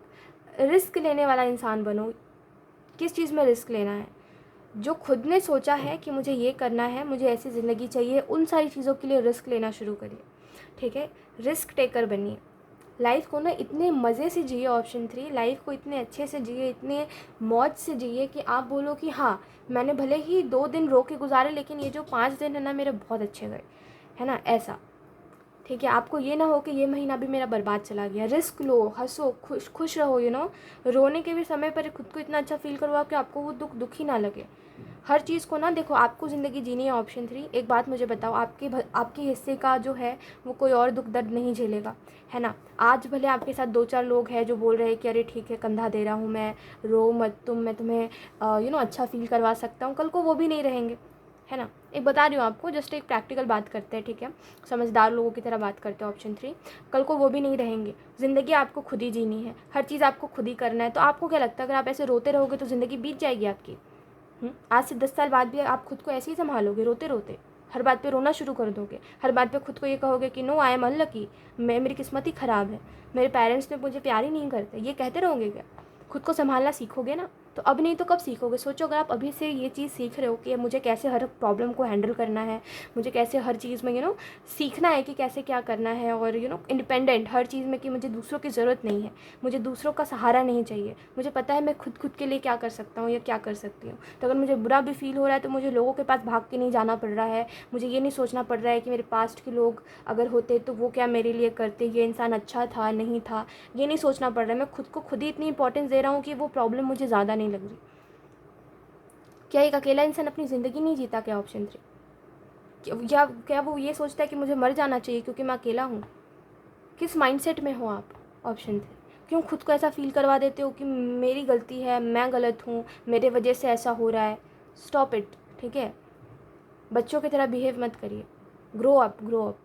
रिस्क लेने वाला इंसान बनो। किस चीज़ में रिस्क लेना है? जो खुद ने सोचा है कि मुझे ये करना है, मुझे ऐसी ज़िंदगी चाहिए, उन सारी चीज़ों के लिए रिस्क लेना शुरू करिए, ठीक है। रिस्क टेकर बनिए, लाइफ को ना इतने मज़े से जिए। ऑप्शन 3, लाइफ को इतने अच्छे से जिए, इतने मौज से जिए कि आप बोलो कि हाँ, मैंने भले ही 2 दिन रो के गुजारे, लेकिन ये जो 5 दिन है ना मेरे बहुत अच्छे गए, है ना, ऐसा, ठीक है। आपको ये ना हो कि ये महीना भी मेरा बर्बाद चला गया। रिस्क लो, हंसो, खुश रहो, रोने के भी समय पर खुद को इतना अच्छा फील करवाओ कि आपको वो दुख ही ना लगे। हर चीज़ को ना देखो, आपको ज़िंदगी जीनी है। ऑप्शन 3, एक बात मुझे बताओ, आपके हिस्से का जो है वो कोई और दुख दर्द नहीं झेलेगा, है ना। आज भले आपके साथ 2-4 लोग हैं जो बोल रहे हैं कि अरे ठीक है, कंधा दे रहा हूँ मैं, रो मत मैं तुम्हें अच्छा फील करवा सकता हूँ, कल को वो भी नहीं रहेंगे, है ना। एक बता रही हूँ आपको, जस्ट एक प्रैक्टिकल बात करते हैं, ठीक है, समझदार लोगों की तरह बात करते हैं। ऑप्शन 3, कल को वो भी नहीं रहेंगे। ज़िंदगी आपको खुद ही जीनी है, हर चीज़ आपको खुद ही करना है। तो आपको क्या लगता है, अगर आप ऐसे रोते रहोगे तो ज़िंदगी बीत जाएगी आपकी? आज से 10 साल बाद भी आप खुद को ऐसे ही संभालोगे, रोते रोते? हर बात पे रोना शुरू कर दोगे? हर बात पे खुद को ये कहोगे कि नो, आई एम अनलकी, मेरी किस्मत ही ख़राब है, मेरे पेरेंट्स ने मुझे प्यार ही नहीं करते, ये कहते रहोगे क्या? खुद को संभालना सीखोगे ना, तो अब नहीं तो कब सीखोगे? सोचो, अगर आप अभी से ये चीज़ सीख रहे हो कि मुझे कैसे हर प्रॉब्लम को हैंडल करना है, मुझे कैसे हर चीज़ में सीखना है कि कैसे क्या करना है, और इंडिपेंडेंट हर चीज़ में, कि मुझे दूसरों की ज़रूरत नहीं है, मुझे दूसरों का सहारा नहीं चाहिए, मुझे पता है मैं खुद के लिए क्या कर सकता हूँ या क्या कर सकती हूँ। तो अगर मुझे बुरा भी फील हो रहा है तो मुझे लोगों के पास भाग के नहीं जाना पड़ रहा है, मुझे ये नहीं सोचना पड़ रहा है कि मेरे पास्ट के लोग अगर होते तो वो क्या मेरे लिए करते, ये इंसान अच्छा था नहीं था, ये नहीं सोचना पड़ रहा है। मैं खुद को खुद ही इतनी इंपॉर्टेंस दे रहा हूँ कि वो प्रॉब्लम मुझे ज़्यादा नहीं लग रही। क्या एक अकेला इंसान अपनी ज़िंदगी नहीं जीता क्या? ऑप्शन 3, या क्या वो ये सोचता है कि मुझे मर जाना चाहिए क्योंकि मैं अकेला हूँ? किस माइंडसेट में हो आप? ऑप्शन 3, क्यों खुद को ऐसा फील करवा देते हो कि मेरी गलती है, मैं गलत हूँ, मेरे वजह से ऐसा हो रहा है? स्टॉप इट, ठीक है। बच्चों की तरह बिहेव मत करिए। ग्रो अप,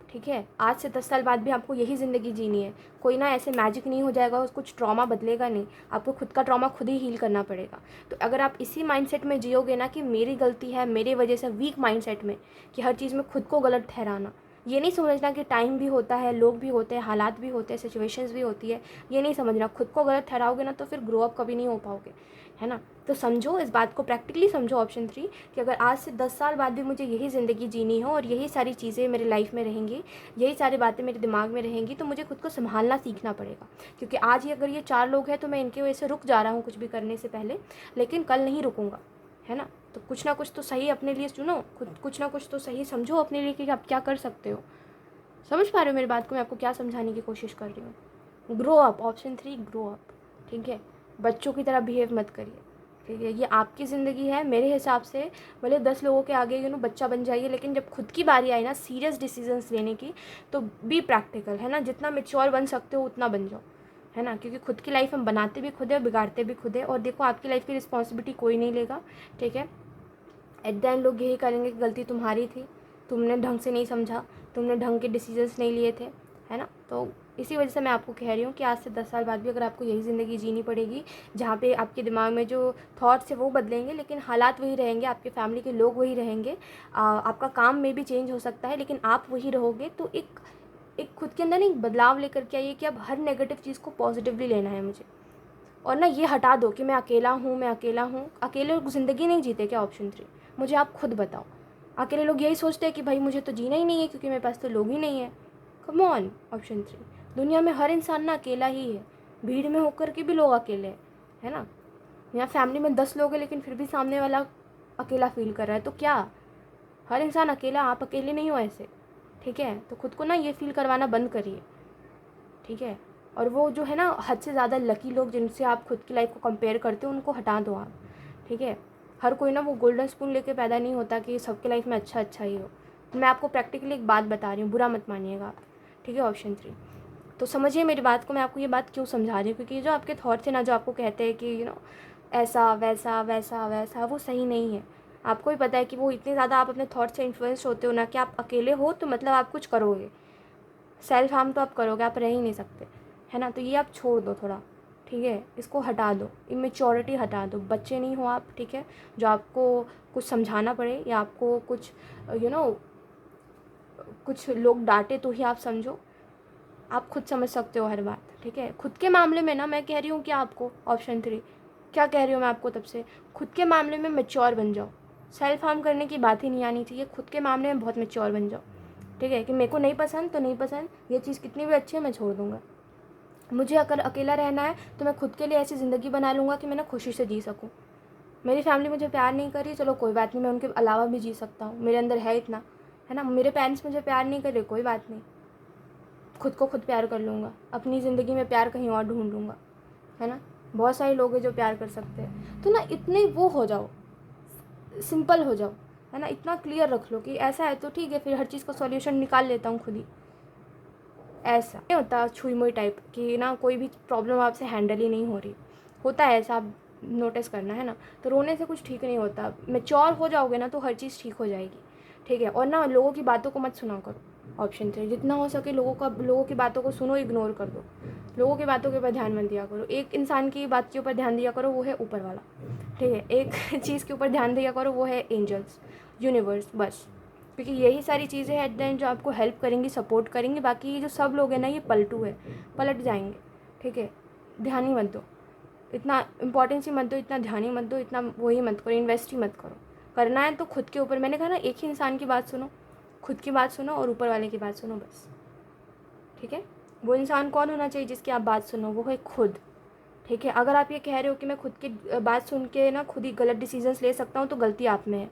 ठीक है। आज से 10 साल बाद भी आपको यही ज़िंदगी जीनी है। कोई ना ऐसे मैजिक नहीं हो जाएगा, कुछ ट्रॉमा बदलेगा नहीं, आपको खुद का ट्रॉमा खुद ही हील करना पड़ेगा। तो अगर आप इसी माइंडसेट में जियोगे ना कि मेरी गलती है, मेरी वजह से, वीक माइंडसेट में, कि हर चीज़ में खुद को गलत ठहराना, ये नहीं समझना कि टाइम भी होता है, लोग भी होते हैं, हालात भी होते हैं, सिचुएशंस भी होती है, ये नहीं समझना। खुद को गलत ठहराओगे ना तो फिर ग्रो अप कभी नहीं हो पाओगे, है ना। तो समझो इस बात को, प्रैक्टिकली समझो ऑप्शन 3 कि अगर आज से 10 साल बाद भी मुझे यही ज़िंदगी जीनी हो और यही सारी चीज़ें मेरी लाइफ में रहेंगी, यही सारी बातें मेरे दिमाग में रहेंगी, तो मुझे खुद को संभालना सीखना पड़ेगा। क्योंकि आज ही अगर ये 4 लोग हैं तो मैं इनकी वजह से रुक जा रहा हूँ कुछ भी करने से पहले, लेकिन कल नहीं रुकूँगा, है ना। तो कुछ ना कुछ तो सही अपने लिए चुनो, खुद कुछ ना कुछ तो सही समझो अपने लिए कि आप क्या कर सकते हो। समझ पा रहे हो मेरी बात को, मैं आपको क्या समझाने की कोशिश कर रही हूँ। Grow up, option 3 grow up, ठीक है। बच्चों की तरह बिहेव मत करिए, ठीक है। ये आपकी ज़िंदगी है मेरे हिसाब से। भले 10 लोगों के आगे बच्चा बन जाइए, लेकिन जब खुद की बारी आई ना सीरियस डिसीजंस लेने की, तो बी प्रैक्टिकल, है ना। जितना मैच्योर बन सकते हो उतना बन जाओ, है ना। क्योंकि खुद की लाइफ हम बनाते भी खुद है, बिगाड़ते भी खुद है। और देखो आपकी लाइफ की रिस्पॉन्सिबिलिटी कोई नहीं लेगा, ठीक है। एट द एंड लोग यही करेंगे कि गलती तुम्हारी थी, तुमने ढंग से नहीं समझा, तुमने ढंग के डिसीजंस नहीं लिए थे, है ना। तो इसी वजह से मैं आपको कह रही हूँ कि आज से 10 साल बाद भी अगर आपको यही ज़िंदगी जीनी पड़ेगी, जहाँ पे आपके दिमाग में जो थॉट्स है वो बदलेंगे, लेकिन हालात वही रहेंगे, आपके फैमिली के लोग वही रहेंगे, आपका काम में भी चेंज हो सकता है, लेकिन आप वही रहोगे। तो एक एक खुद के अंदर एक बदलाव लेकर के आइए कि अब हर नेगेटिव चीज़ को पॉजिटिवली लेना है मुझे। और ना ये हटा दो कि मैं अकेला हूँ, मैं अकेला हूँ। अकेले लोग ज़िंदगी नहीं जीते क्या, ऑप्शन 3? मुझे आप खुद बताओ। अकेले लोग यही सोचते हैं कि भाई मुझे तो जीना ही नहीं है क्योंकि मेरे पास तो लोग ही नहीं है। Come on, option 3। दुनिया में हर इंसान ना अकेला ही है, भीड़ में होकर के भी लोग अकेले हैं, है ना। यहाँ फैमिली में 10 लोग हैं लेकिन फिर भी सामने वाला अकेला फील कर रहा है, तो क्या हर इंसान अकेला? आप अकेले नहीं हो ऐसे, ठीक है। तो खुद को ना ये फील करवाना बंद करिए, ठीक है। और वो जो है ना हद से ज़्यादा लकी लोग जिनसे आप खुद की लाइफ को कंपेयर करते हो, उनको हटा दो आप, ठीक है। हर कोई ना वो गोल्डन स्पून लेके पैदा नहीं होता कि सबके लाइफ में अच्छा अच्छा ही हो। मैं आपको प्रैक्टिकली एक बात बता रही हूँ, बुरा मत मानिएगा आप, ठीक है। ऑप्शन 3, तो समझिए मेरी बात को। मैं आपको ये बात क्यों समझा रही हूँ, क्योंकि जो आपके थॉट्स हैं ना, जो आपको कहते हैं कि ऐसा वैसा वैसा वैसा, वो सही नहीं है। आपको भी पता है कि वो इतने ज़्यादा आप अपने थॉट्स से इन्फ्लुएंस होते हो ना कि आप अकेले हो तो मतलब आप कुछ करोगे, सेल्फ हार्म तो आप करोगे, आप रह ही नहीं सकते, है ना। तो ये आप छोड़ दो थोड़ा, ठीक है। इसको हटा दो, इमेच्योरिटी हटा दो। बच्चे नहीं हो आप, ठीक है, जो आपको कुछ समझाना पड़े या आपको कुछ कुछ लोग डांटे तो ही आप समझो। आप खुद समझ सकते हो हर बात, ठीक है। खुद के मामले में ना मैं कह रही हूँ कि आपको ऑप्शन 3 क्या कह रही हूँ मैं आपको तब से, खुद के मामले में मैच्योर बन जाओ। सेल्फ हार्म करने की बात ही नहीं आनी चाहिए, खुद के मामले में बहुत मैच्योर बन जाओ, ठीक है। कि मेरे को नहीं पसंद तो नहीं पसंद, ये चीज़ कितनी भी अच्छी है मैं छोड़ दूँगा। मुझे अगर अकेला रहना है तो मैं खुद के लिए ऐसी ज़िंदगी बना लूँगा कि मैं ना खुशी से जी सकूँ। मेरी फैमिली मुझे प्यार नहीं करी, चलो कोई बात नहीं, मैं उनके अलावा भी जी सकता हूँ, मेरे अंदर है इतना, है ना। मेरे पेरेंट्स मुझे प्यार नहीं कर रहे, कोई बात नहीं, खुद को खुद प्यार कर लूँगा, अपनी ज़िंदगी में प्यार कहीं और ढूंढ लूँगा, है ना। बहुत सारे लोग हैं जो प्यार कर सकते हैं। तो ना इतने वो हो जाओ, सिंपल हो जाओ, है ना। इतना क्लियर रख लो कि ऐसा है तो ठीक है, फिर हर चीज़ का सॉल्यूशन निकाल लेता हूँ खुद ही। ऐसा नहीं होता छुई मुई टाइप कि ना कोई भी प्रॉब्लम आपसे हैंडल ही नहीं हो रही, होता है ऐसा, आप नोटिस करना, है ना। तो रोने से कुछ ठीक नहीं होता, मैच्योर हो जाओगे ना तो हर चीज़ ठीक हो जाएगी, ठीक है। और ना लोगों की बातों को मत सुना करो, ऑप्शन 3। जितना हो सके लोगों की बातों को सुनो, इग्नोर कर दो, लोगों की बातों के ऊपर ध्यान मत दिया करो। एक इंसान की बात के ऊपर ध्यान दिया करो, वो है ऊपर वाला, ठीक है। एक चीज़ के ऊपर ध्यान दिया करो, वो है एंजल्स, यूनिवर्स, बस। क्योंकि यही सारी चीज़ें हैं एट द एंड जो आपको हेल्प करेंगी, सपोर्ट करेंगी। बाकी ये जो सब लोग हैं ना, ये पलटू है, पलट जाएंगे, ठीक है। ध्यान ही मत दो, इतना इंपॉर्टेंस ही मत दो, इतना ध्यान ही मत दो, इतना वही मत करो, इन्वेस्ट ही मत करो। करना है तो खुद के ऊपर, मैंने कहा ना, एक ही इंसान की बात सुनो, खुद की बात सुनो और ऊपर वाले की बात सुनो, बस, ठीक है। वो इंसान कौन होना चाहिए जिसकी आप बात सुनो, वो है खुद, ठीक है। अगर आप ये कह रहे हो कि मैं खुद की बात सुन के ना खुद ही गलत डिसीजंस ले सकता हूँ, तो गलती आप में है।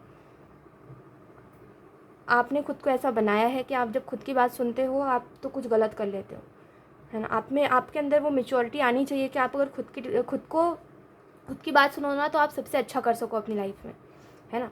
आपने खुद को ऐसा बनाया है कि आप जब खुद की बात सुनते हो आप तो कुछ गलत कर लेते हो, है ना। आप में, आपके अंदर वो मैच्योरिटी आनी चाहिए कि आप अगर खुद की बात सुनो ना तो आप सबसे अच्छा कर सको अपनी लाइफ में, है ना।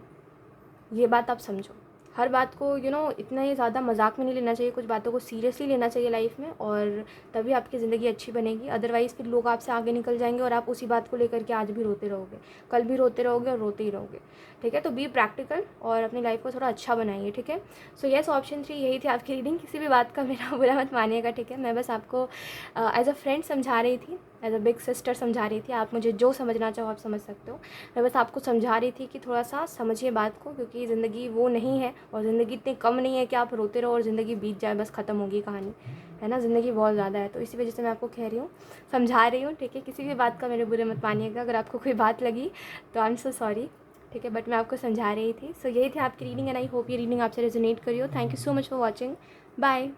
ये बात आप समझो। हर बात को इतना ही ज़्यादा मजाक में नहीं लेना चाहिए, कुछ बातों को सीरियसली लेना चाहिए लाइफ में, और तभी आपकी ज़िंदगी अच्छी बनेगी। अदरवाइज़ फिर लोग आपसे आगे निकल जाएंगे और आप उसी बात को लेकर के आज भी रोते रहोगे, कल भी रोते रहोगे और रोते ही रहोगे, ठीक है। तो बी प्रैक्टिकल और अपनी लाइफ को थोड़ा अच्छा बनाइए, ठीक है। सो येस, ऑप्शन 3 यही थी आपकी रीडिंग। किसी भी बात का मेरा बुरा मत मानिएगा, ठीक है। मैं बस आपको एज अ फ्रेंड समझा रही थी, एज अ बिग सिस्टर समझा रही थी। आप मुझे जो समझना चाहो आप समझ सकते हो। मैं बस आपको समझा रही थी कि थोड़ा सा समझिए बात को, क्योंकि ज़िंदगी वो नहीं है और ज़िंदगी इतनी कम नहीं है कि आप रोते रहो और ज़िंदगी बीत जाए, बस ख़त्म होगी कहानी, है ना। ज़िंदगी बहुत ज़्यादा है, तो इसी वजह से मैं आपको कह रही हूँ, समझा रही हूँ, ठीक है। किसी भी बात का मेरे बुरे मत मानिएगा, अगर आपको कोई बात लगी तो आई एम सो सॉरी, ठीक है। बट मैं आपको समझा रही थी। सो यही थी आपकी रीडिंग एंड आई होप ये रीडिंग आपसे रेजोनेट करी हो। Thank you so much for watching. Bye.